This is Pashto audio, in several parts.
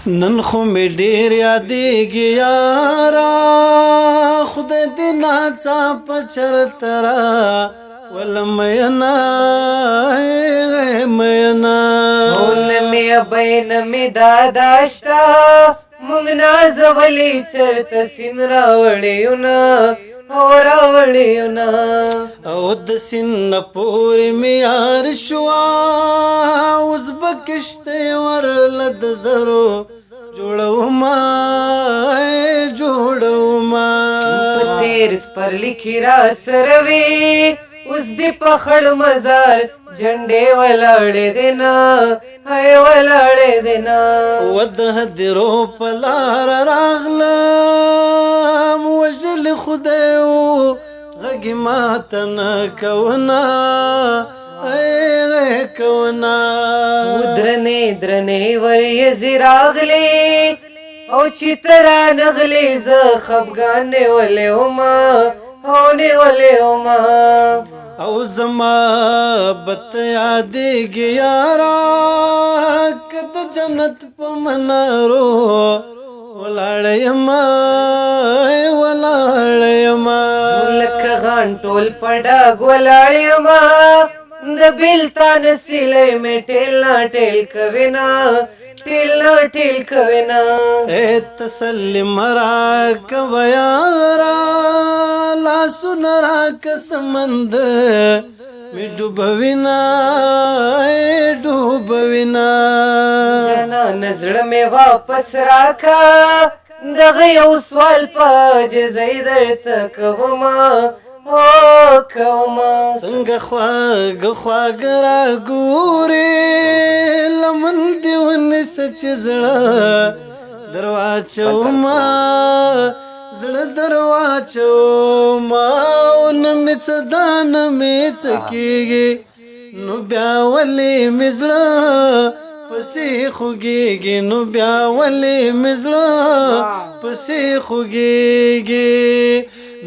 نن خو مې ډېر یادېږي یاره خدای دې ناڅاپه چرته راوله میینه میینه نه مې ابۍ نه مې دادا شته موږ نازولي چرته سیند راوړی یو نه هو راوړی یو نه او د سیند نه پورې مې یار شوه اوس به کښتۍ ورله د زرو جوړومه جوړومه په تېر سپرلي کې را سره وې اوس دې په خړ مزار جنډې ولاړې دې نه هی ولاړې دې نه و د هدیرو په لاره راغلم وژل خدای و غږې ماته نه کوونه کوونه درنې درنې وریځې راغلې او چې ته رانغلې زه خفګان نیولې ومه او نیولې ومه او زما بت یادېږي یاره که د جنت په منارو ولاړه یمه ولاړه یمه لکه غان ټول په ډاګ ولاړ یمه د بېلتانه سیلی مې ټېل نه ټېل کوې نه ټېل نه ټېل کوې نه ای تسلي مه راکوه یاره لاسونه راکه سمندر مې ډوبوینه ډوبوینه جانانه زړه مې واپس راکه دغه یو سوال په عاجزۍ درته کومه کومه څنګه خواږه خواږه راګورې لمن دې ونیسه چې زړه در واچومه زړه در واچومه او نه مې څه دا نه مې څه کېږي نو بیا ولې مې زړه پسې خوږېږي نو بیا ولې مې زړه پسې خوږېږي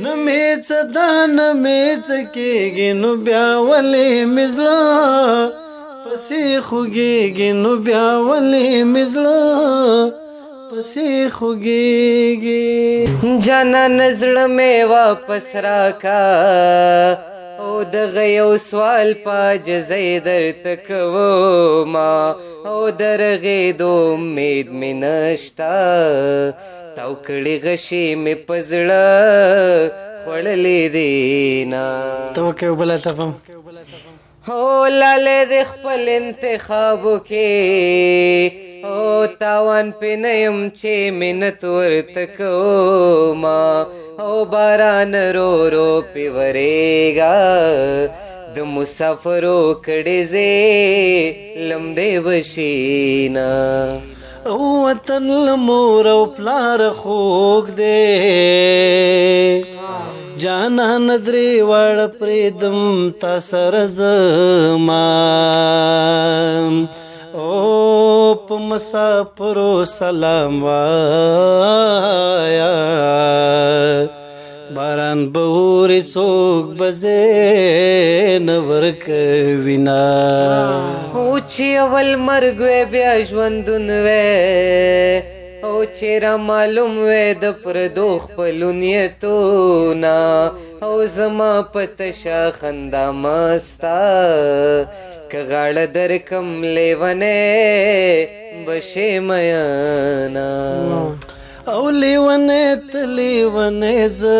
نه مې څه دا نه مې څه کېږي نو بیا ولې مې زړه پسې خوږېږي نو بیا ولې مې زړه پسې خوږېږي جانانه زړه مې واپس راکه او دغه یو سوال په عاجزۍ درته کومه او د رغېدو امید مې نشته تاو کړي غشي مې په زړه خوړلې دي نه ته وکړې بله ټپم هو لالی د خپل انتخابو کې او تاوان پې نه یم چې منت ورته کومه او باران رو رو پې ورېږه د مسافرو کړې ځې لمدې بشي نه وطن له مور او پلار خوږ دی جانان درې واړه پرېږدم تا سره زما او په مسافرو سلام وایا باران به اوري څوک به ځای نه ورکوینه او چې اول مرګ وی بیا ژوندون وی او چې را معلوم وی د پردو خپلو نیتونه او زما په تشه خندا مسته که غاړه درکم لیونی بشې میانه او لیونی ته لیونی زه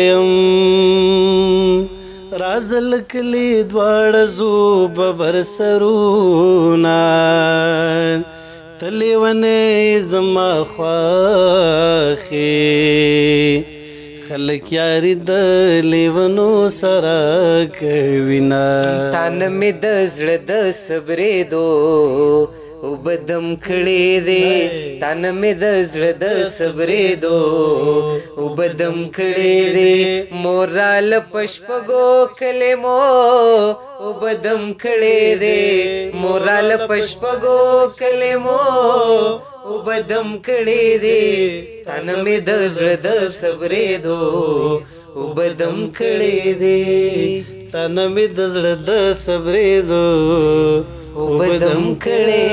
یم رازل کلی دواړه زو به برسرونه ته لیونی زما خوښې خلک یاري د لیونو سره کوینه تانه مې د زړه د صبرېدو اوبه دم کړې دي تانه مې د زړه د صبرېدو اوبه دم کړې دي مور راله په شپږو کلمو اوبه دم کړې دي مور راله په شپږو کلمو اوبه دم کړې دي تانه مې د زړه د صبرېدو اوبه دم کړې دي تانه مې د زړه د صبرېدو اوبه دم کړې